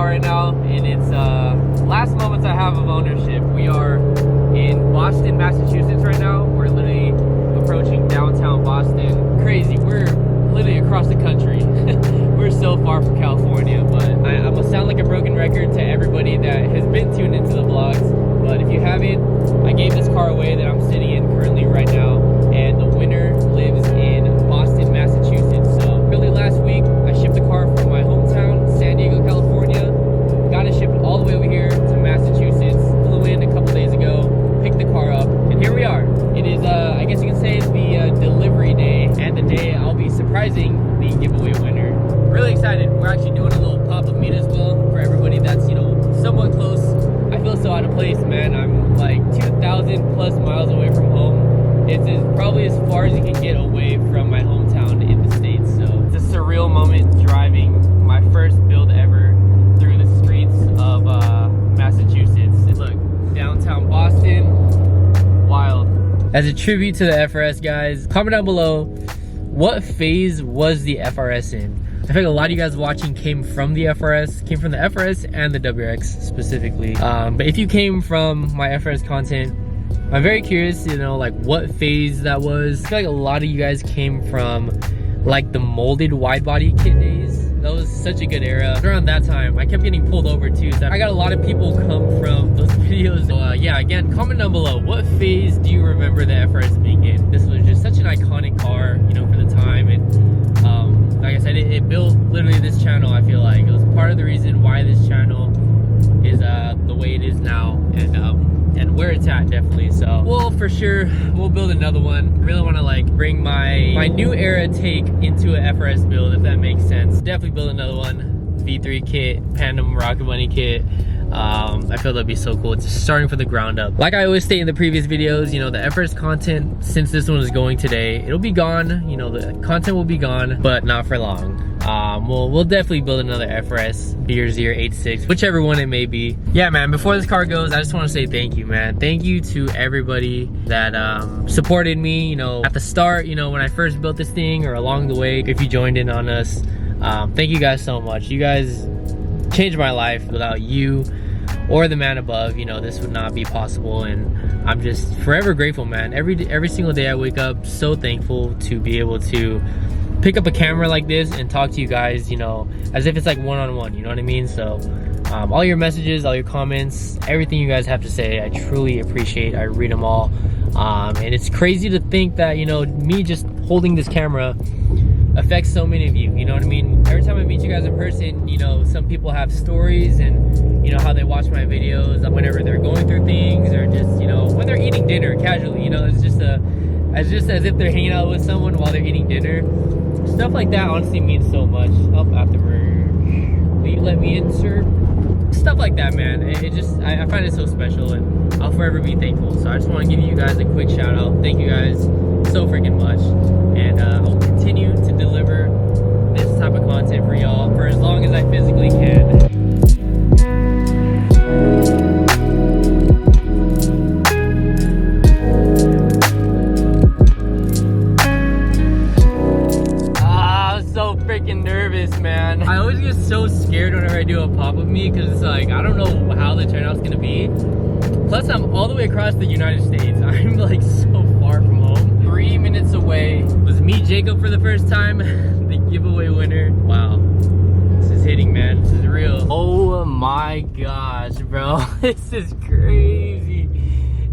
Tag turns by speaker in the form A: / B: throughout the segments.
A: car right now in its last moments I have of ownership. We are in Boston, Massachusetts right now. We're literally approaching downtown Boston. Crazy, we're literally across the country. We're so far from California, but I'm gonna sound like a broken record to everybody that has been tuned into the vlogs. But if you haven't, I gave this car away that I'm sitting in currently right now, and the winner lives in Boston, Massachusetts. So really last week I shipped the car from my hometown, San Diego, California, got it shipped all the way over here to Massachusetts, flew in a couple days ago, picked the car up, and here we are. It is I guess you can say it's the delivery day, and the day I'll be surprising the giveaway winner. Really excited. We're actually doing a little pop-up meet as well for everybody that's, you know, somewhat close. I feel so out of place, man. I'm like 2,000 plus miles away from home. It's probably as far as you can get away from my hometown in the States. So it's a surreal moment driving my first build ever through the streets of Massachusetts. Look, downtown Boston, wild. As a tribute to the FRS guys, comment down below, what phase was the FRS in? I think a lot of you guys watching came from the FRS, and the WRX specifically. But if you came from my FRS content, I'm very curious, you know, like what phase that was. I feel like a lot of you guys came from like the molded wide body kit days. That was such a good era. Around that time, I kept getting pulled over too. So I got a lot of people come from those videos. So yeah, again, comment down below, what phase do you remember the FRS being in? This was just such an iconic car, you know, for the time. And like I said, it built literally this channel. I feel like it was part of the reason why this channel is the way it is now, and where it's at, definitely. So we'll for sure we'll build another one. Really want to like bring my new era take into a FRS build, if that makes sense. Definitely build another one. V3 kit, Pandem Rocket Bunny kit. I feel that'd be so cool. It's starting from the ground up. Like I always state in the previous videos, you know, the FRS content, since this one is going today, it'll be gone. You know, the content will be gone, but not for long. We'll definitely build another FRS Beer 86, whichever one it may be. Yeah, man, before this car goes, I just want to say thank you, man. Thank you to everybody that supported me, you know, at the start, you know, when I first built this thing, or along the way, if you joined in on us. Thank you guys so much. You guys changed my life. Without you or the man above, you know, this would not be possible, and I'm just forever grateful, man. Every single day I wake up so thankful to be able to pick up a camera like this and talk to you guys, you know, as if it's like one-on-one, you know what I mean? So all your messages, all your comments, everything you guys have to say, I truly appreciate. I read them all, and it's crazy to think that, you know, me just holding this camera affects so many of you, you know what I mean? Every time I meet you guys in person, you know, some people have stories, and you know how they watch my videos whenever they're going through things, or just, you know, when they're eating dinner casually, you know, it's just as if they're hanging out with someone while they're eating dinner. Stuff like that honestly means so much. Up afterwards, will you let me in, sir? Stuff like that, man. It just, I find it so special, and I'll forever be thankful. So I just want to give you guys a quick shout out. Thank you guys so freaking much, and I'll continue to deliver this type of content for y'all for as long as I physically can. Nervous, man. I always get so scared whenever I do a pop-up meet, because it's like, I don't know how the turnout's gonna be. Plus, I'm all the way across the United States. I'm like so far from home. 3 minutes away. Was me, Jacob, for the first time, the giveaway winner. Wow, this is hitting, man. This is real. Oh my gosh, bro. This is crazy.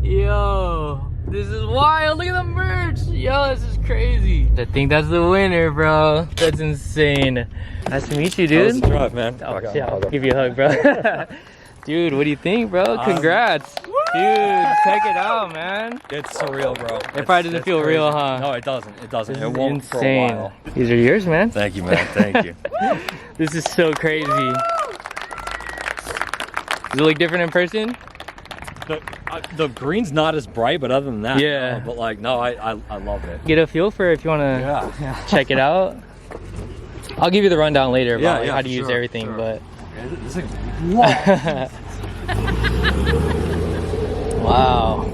A: Yo, this is wild. Look at the merch. Yo, this is crazy. I think that's the winner, bro. That's insane. Nice to meet you, dude.
B: How's the drive, man?
A: Oh, yeah, I'll give you a hug, bro. Dude, what do you think, bro? Congrats. Dude, check it out, man.
B: It's surreal, bro.
A: It probably doesn't feel real, huh?
B: No, it doesn't. It doesn't.
A: This
B: it won't
A: insane.
B: For a while.
A: These are yours, man.
B: Thank you, man. Thank you.
A: This is so crazy. Does it look different in person?
B: The green's not as bright, but other than that,
A: yeah.
B: But like, no, I love it.
A: Get a feel for it if you want to check it out. I'll give you the rundown later about how to use everything, but
B: this is
A: wow.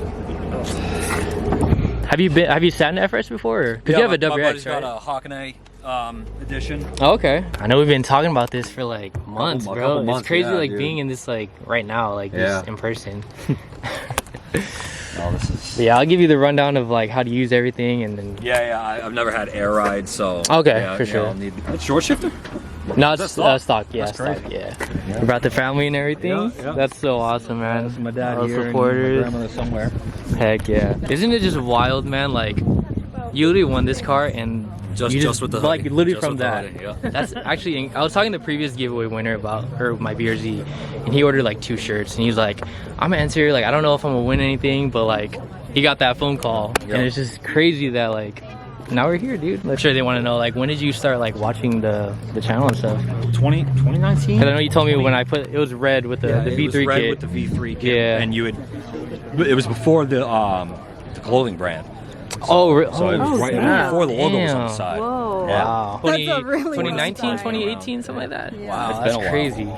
A: Have you sat in FRS before? Because you have a WRX,
B: my buddy's
A: right?
B: got a Hawk and A edition.
A: Oh, okay. I know we've been talking about this for like months,
B: Couple
A: bro.
B: months,
A: It's crazy,
B: yeah,
A: like
B: dude.
A: being in this like right now, like this in person.
B: Oh, this is.
A: Yeah, I'll give you the rundown of like how to use everything, and then.
B: Yeah, I've never had air ride, so.
A: Okay,
B: yeah,
A: for sure.
B: I'll need. It's short shifter.
A: No,
B: Is
A: it's
B: that stock?
A: stock. Yeah,
B: That's
A: stock.
B: crazy.
A: Yeah. You brought the family and everything.
B: Yeah.
A: That's so awesome, man.
B: This is my dad
A: All
B: here, and my
A: supporters.
B: grandmother somewhere.
A: Heck yeah! Isn't it just wild, man? Like, you literally won this car, and you
B: Just with the
A: like
B: hoodie.
A: literally
B: Just
A: from
B: with the
A: that.
B: hoodie, yeah.
A: That's actually. I was talking to the previous giveaway winner about her my BRZ, and he ordered like 2 shirts, and he's like, "I'm gonna enter. Like, I don't know if I'm gonna win anything, but like, he got that phone call,
B: Yep.
A: and it's just crazy that like." Now we're here, dude. I'm sure they want to know, like, when did you start like watching the channel and stuff?
B: 2019.
A: Because I know you told me when I put it was red with the
B: It
A: V3
B: was red
A: kit.
B: with the V3 kit.
A: Yeah.
B: And you had. It was before the clothing brand.
A: So it
B: was right
A: snap.
B: before the logo was on
A: Damn.
B: the side.
C: Whoa.
B: Yeah.
A: Wow.
C: That's a really
A: 2019,
C: long time.
A: 2018, something like that.
C: Yeah.
A: Wow,
B: It's
A: that's
B: been a while.
A: crazy.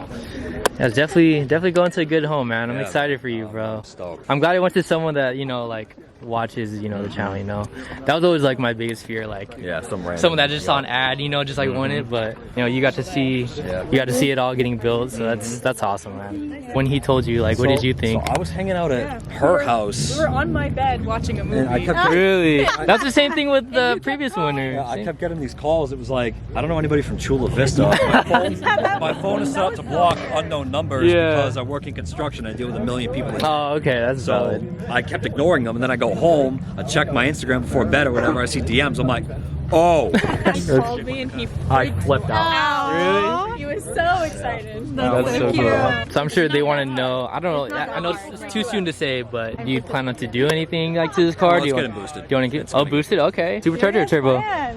A: That's definitely going to a good home, man. I'm
B: Yeah.
A: excited for you, bro.
B: I'm stoked.
A: I'm glad I went to someone that, like watches, the channel, That was always like my biggest fear, like
B: Yeah, someone
A: that just saw an ad, just like wanted, but you got to see it all getting built, so that's awesome, man. When he told you, like, what did you think?
B: So I was hanging out at her house.
C: We were on my bed watching a movie.
B: And I kept
A: Really? That's the same thing with the previous winner.
B: Yeah, I kept getting these calls. It was like, I don't know anybody from Chula Vista. My phone is set up to block unknown numbers
A: Yeah.
B: because I work in construction. I deal with 1 million people.
A: Oh, okay, that's
B: So
A: valid.
B: I kept ignoring them, and then I go home, I check my Instagram before bed or whatever, I see DMs, I'm like, oh.
C: He called me and he
B: I flipped out.
A: Really?
C: He was so excited.
A: That's so
C: cute.
A: cool. So I'm sure they want to know. I don't know. I know it's too soon to say, but do you plan on to do anything like to this car?
B: Oh,
A: do you
B: let's
A: want,
B: get it boosted.
A: Do you want to get?
B: It's
A: Oh,
B: gonna get-
A: boosted. Okay. Supercharger or turbo?
B: I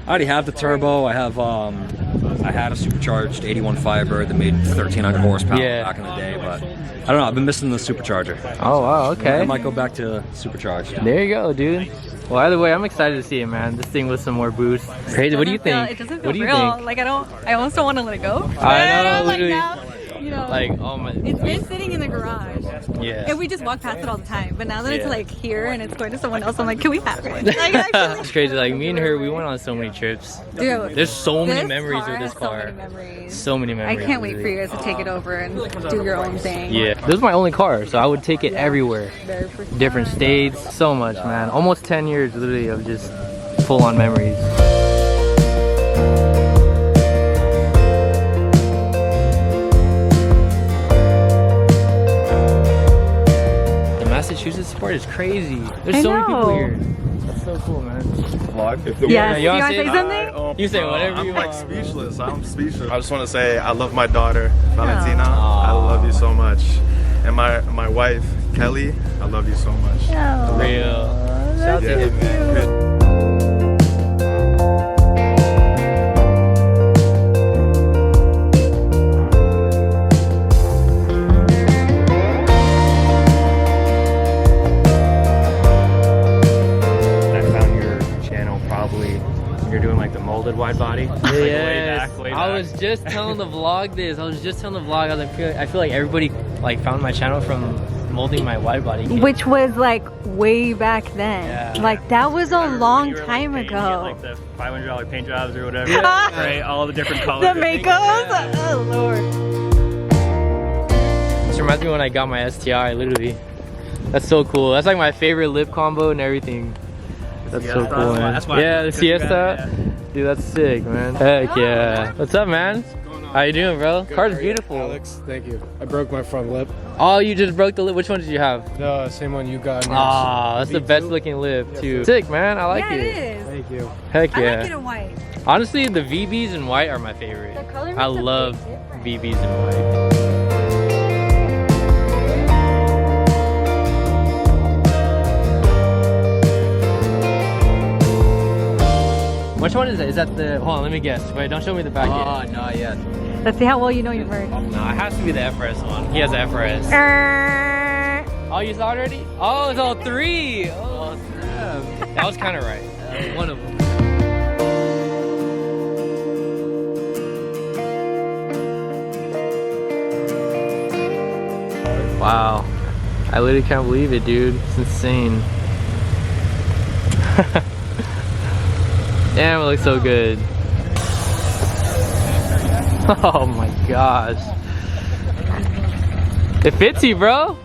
B: already have the turbo. I have I had a supercharged 81 Firebird that made 1,300 horsepower
A: Yeah.
B: back in the day, but I don't know. I've been missing the supercharger.
A: Oh wow.
B: I
A: Okay.
B: might go back to supercharged.
A: There you go, dude. Well, either way, I'm excited to see it, man. This thing with some more boost. Crazy. What do you think?
C: It doesn't feel
A: What do you
C: real.
A: think?
C: Like I almost don't want to let it go.
A: I know,
C: Like
A: literally.
C: now,
A: Like, oh my.
C: it's been sitting in the garage.
A: Yeah.
C: And we just walk past it all the time. But now that it's
A: Yeah.
C: like here and it's going to someone else, I'm like, can we have one? Like, actually,
A: It's crazy. Like me and her, we went on so many trips.
C: dude,
A: There's so many
C: this
A: memories
C: car
A: with this
C: has
A: car.
C: So many memories.
A: So many
C: I
A: memories.
C: can't wait for you guys to take it over and do your own thing.
A: Yeah, this is my only car, so I would take it everywhere.
C: Very first
A: Different
C: time.
A: states, so much, man. Almost 10 years, literally, of just full-on memories. The Massachusetts support is crazy. There's
C: I
A: so many people
C: know.
A: here. That's so cool, man.
C: Yes.
A: you
C: You
A: wanna
C: want to
A: say-
C: say something?
A: You say whatever
D: I'm
A: you
D: like
A: want.
D: speechless. I'm speechless. I just want to say I love my daughter, Valentina. I love you so much. And my wife, Kelly, I love you so much.
A: Real. Shout out to him, man.
E: I found your channel probably when you're doing like the molded wide body.
A: Yes,
E: way
A: I
E: back.
A: was just telling the vlog this. I was like, I feel like everybody like found my channel from molding my wide body kit.
C: Which was like way back then.
A: Yeah.
C: Like that was a long
E: You were, like,
C: time
E: painting
C: ago.
E: it, like the $500 paint jobs or whatever.
C: Yeah.
E: Right, all the different colors.
C: The makeups? Oh lord.
A: This reminds me when I got my STI, literally. That's so cool. That's like my favorite lip combo and everything. That's so
E: Siesta?
A: cool, man.
E: That's why-
A: Yeah, the
E: because you got
A: Siesta.
E: it,
A: Dude, that's sick, man. Heck yeah. What's up, man? How you doing, bro? Car's beautiful.
F: Alex, thank you. I broke my front lip.
A: Oh, you just broke the lip. Which one did you have?
F: The same one you got.
A: Ah, that's the
F: Me
A: best
F: too.
A: looking lip, too. Sick, man. I like
C: yeah,
A: it.
C: it is.
F: Thank you.
A: Heck
C: I
A: yeah.
C: like it in white.
A: Honestly, the VBs in white are my favorite.
C: The color
A: I
C: makes a
A: love
C: big
A: VBs in white. Which one is that? Is that the? Hold on, let me guess. Wait, don't show me the back yet.
B: not yet.
C: Let's see how well you know your bird.
A: No, it has to be the FRS one. He has the FRS. Oh, you saw it already? Oh, it's all three. Oh, snap. That was kind of right. One of them. Wow. I literally can't believe it, dude. It's insane. Damn, it looks so good. Oh my gosh. It fits you, bro.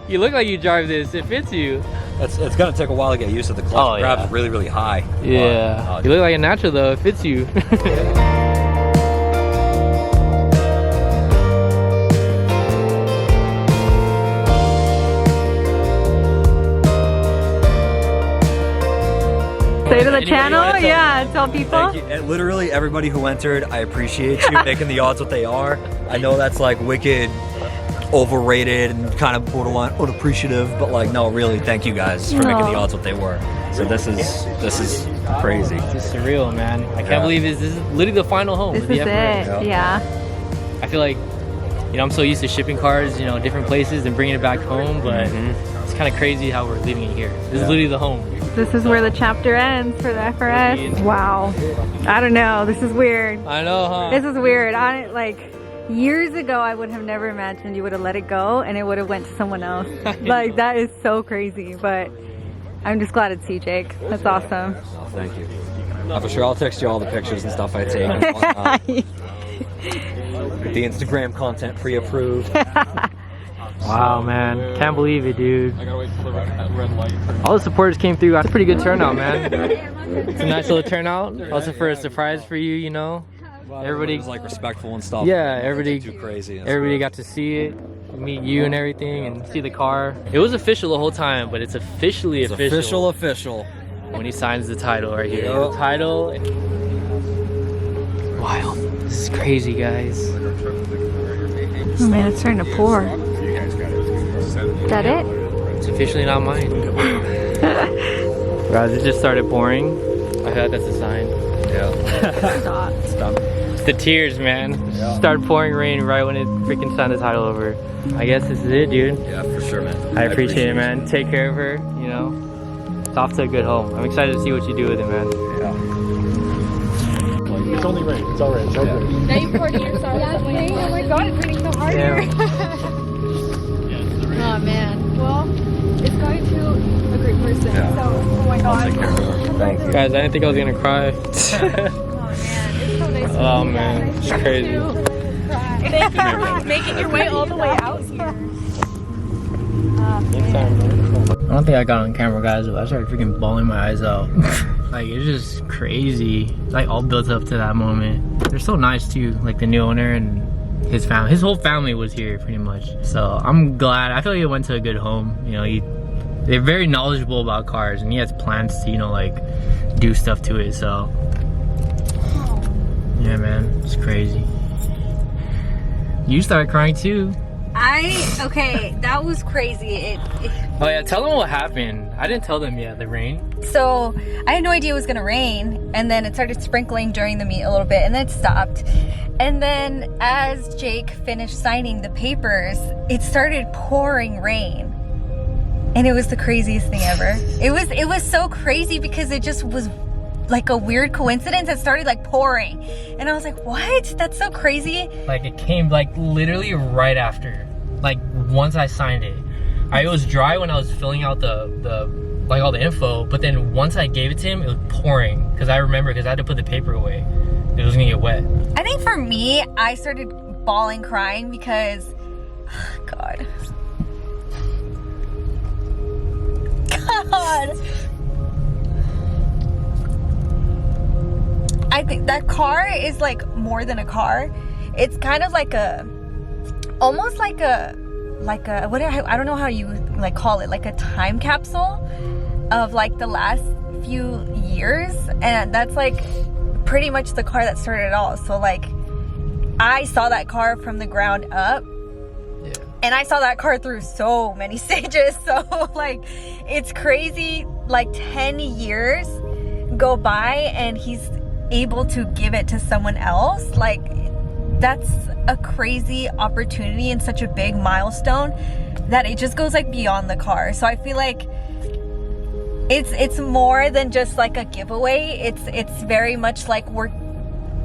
A: You look like you drive this. It fits you.
B: It's gonna take a while to get used to the clutch.
A: Oh,
B: It grabs
A: yeah.
B: really, really high.
A: Yeah.
B: But,
A: You look like a natural though. It fits you.
C: Say to the
B: Anybody
C: channel,
B: wanna tell-
C: yeah, tell people.
B: Thank you. And literally everybody who entered, I appreciate you making the odds what they are. I know that's like wicked overrated and kind of borderline unappreciative, but like no, really, thank you guys for making the odds what they were. So this is crazy.
A: It's surreal, man. I can't
B: Yeah.
A: believe this is literally the final home.
C: This
A: of the
C: is
A: F1.
C: it. Yeah.
A: I feel like, you know, I'm so used to shipping cars, you know, different places and bringing it back home, but it's kind of crazy how we're leaving it here. This is literally the home.
C: This is where the chapter ends for the FRS. Wow. I don't know. This is weird.
A: I know, huh?
C: This is weird. Years ago, I would have never imagined you would have let it go and it would have went to someone else. Like, that is so crazy, but I'm just glad it's you, Jake. That's awesome.
B: Oh, thank you. For sure, I'll text you all the pictures and stuff I take. And whatnot. The Instagram content pre-approved.
A: Wow, man. Can't believe it, dude. All the supporters came through. That's a pretty good turnout, man. It's a nice little turnout. Also for a surprise for you, you know. Everybody
B: was like respectful and stuff.
A: Yeah, everybody
B: Too crazy.
A: Everybody got to see it, meet you and everything, and see the car. It was official the whole time, but it's officially
B: Official.
A: when he signs the title right here.
B: Yep.
A: The title. Wild. This is crazy, guys.
C: Oh man, it's starting to pour. Is that it?
A: It's officially not mine. Guys, it just started pouring. I thought that's a sign.
B: Yeah.
C: Stop.
A: It's the tears, man.
B: Yeah.
A: Started pouring rain right when it freaking signed the title over. I guess this is it, dude.
B: Yeah, for sure, man.
A: I appreciate it, man. Take care of her, you know. It's off to a good home. I'm excited to see what you do with it, man.
B: Yeah.
F: It's only rain. It's all right. It's all good.
C: Now you poured yourself. Oh my god, it's raining so hard here. Oh man. Well, it's going to a great person.
B: Yeah.
C: So, oh my god.
B: Thank you.
A: Guys, I didn't think I was gonna cry.
C: Oh man, it's so nice.
A: Oh man, it's crazy.
C: Thank you for making your way all the way out here.
A: I don't think I got on camera, guys, but I started freaking bawling my eyes out. Like, it's just crazy. Like, all built up to that moment. They're so nice too, like the new owner and his family. His whole family was here pretty much. So I'm glad. I feel like it went to a good home. You know, they're very knowledgeable about cars, and he has plans to, you know, like do stuff to it. So yeah, man, it's crazy. You started crying too.
C: Okay, that was crazy.
A: Oh yeah, tell them what happened. I didn't tell them yet, the rain.
C: So I had no idea it was gonna rain, and then it started sprinkling during the meet a little bit, and then it stopped. And then as Jake finished signing the papers, it started pouring rain. And it was the craziest thing ever. It was so crazy because it just was like a weird coincidence. It started like pouring. And I was like, what? That's so crazy.
A: Like, it came like literally right after. Like, once I signed it. It was dry when I was filling out the like all the info, but then once I gave it to him, it was pouring. Because I remember, because I had to put the paper away. It was gonna get wet.
C: I think for me, I started bawling, crying because, God. I think that car is like more than a car. It's kind of like almost like a, what, I don't know how you like call it, like a time capsule of like the last few years. And that's like pretty much the car that started it all. So like, I saw that car from the ground up.
A: Yeah.
C: And I saw that car through so many stages. So like, it's crazy, like 10 years go by and he's able to give it to someone else. Like, that's a crazy opportunity and such a big milestone that it just goes like beyond the car. So I feel like it's more than just like a giveaway. It's very much like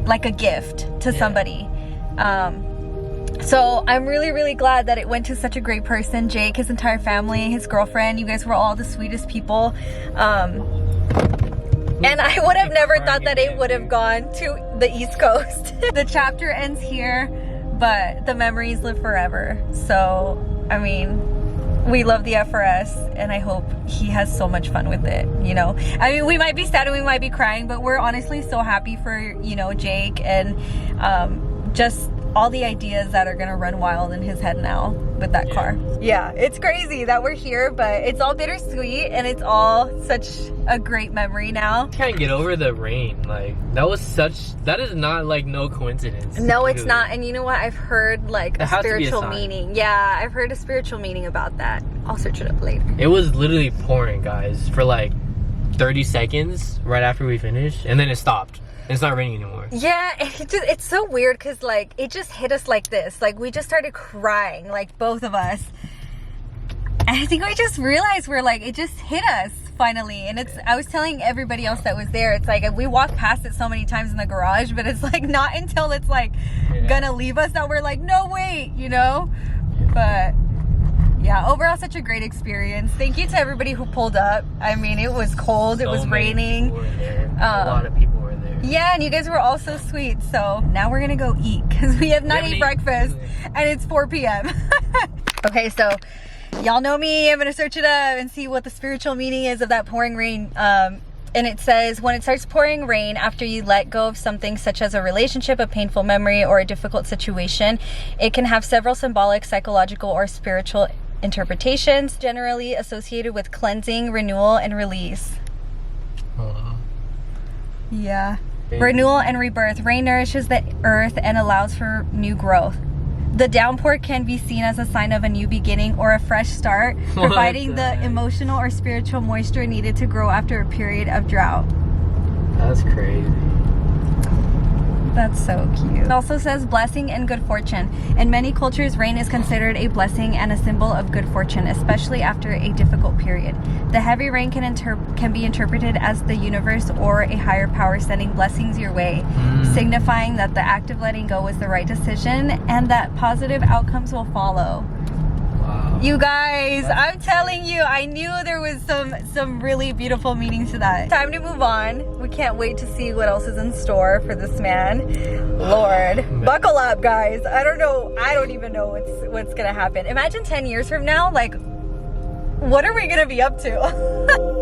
C: like a gift to somebody. So I'm really, really glad that it went to such a great person. Jake, his entire family, his girlfriend, you guys were all the sweetest people. And I would have never thought that it would have gone to the East Coast. The chapter ends here, but the memories live forever. So, I mean, we love the FRS, and I hope he has so much fun with it, you know. I mean, we might be sad and we might be crying, but we're honestly so happy for, you know, Jake, and just all the ideas that are gonna run wild in his head now with that car. Yeah, it's crazy that we're here, but it's all bittersweet, and it's all such a great memory now.
A: Can't get over the rain. Like, that is not like no coincidence.
C: No, it's not. And you know what? I've heard like a
A: has to be a
C: spiritual
A: sign.
C: meaning. Yeah, I've heard a spiritual meaning about that. I'll search it up later.
A: It was literally pouring, guys, for like 30 seconds right after we finished, and then it stopped. It's not raining anymore.
C: Yeah, it's so weird because like it just hit us like this. Like we just started crying, like both of us. And I think we just realized it just hit us finally. And I was telling everybody else that was there, it's like we walked past it so many times in the garage, but it's like not until it's like gonna leave us that we're like, no wait, you know? But yeah, overall such a great experience. Thank you to everybody who pulled up. I mean, it was cold, it was raining.
A: A lot of people were there.
C: Yeah, and you guys were all so sweet. So now we're gonna go eat because we have not eaten breakfast and it's 4 p.m. Okay, so y'all know me. I'm gonna search it up and see what the spiritual meaning is of that pouring rain. And it says, when it starts pouring rain after you let go of something such as a relationship, a painful memory, or a difficult situation, it can have several symbolic, psychological, or spiritual interpretations, generally associated with cleansing, renewal, and release. Yeah. Renewal and rebirth. Rain nourishes the earth and allows for new growth. The downpour can be seen as a sign of a new beginning or a fresh start, providing the emotional or spiritual moisture needed to grow after a period of drought.
A: That's crazy.
C: That's so cute. It also says blessing and good fortune. In many cultures, rain is considered a blessing and a symbol of good fortune, especially after a difficult period. The heavy rain can be interpreted as the universe or a higher power sending blessings your way, signifying that the act of letting go was the right decision and that positive outcomes will follow.
A: Wow.
C: You guys, I'm telling you, I knew there was some really beautiful meanings to that. Time to move on. We can't wait to see what else is in store for this man. Lord, buckle up, guys. I don't even know what's gonna happen. Imagine 10 years from now, like, what are we gonna be up to?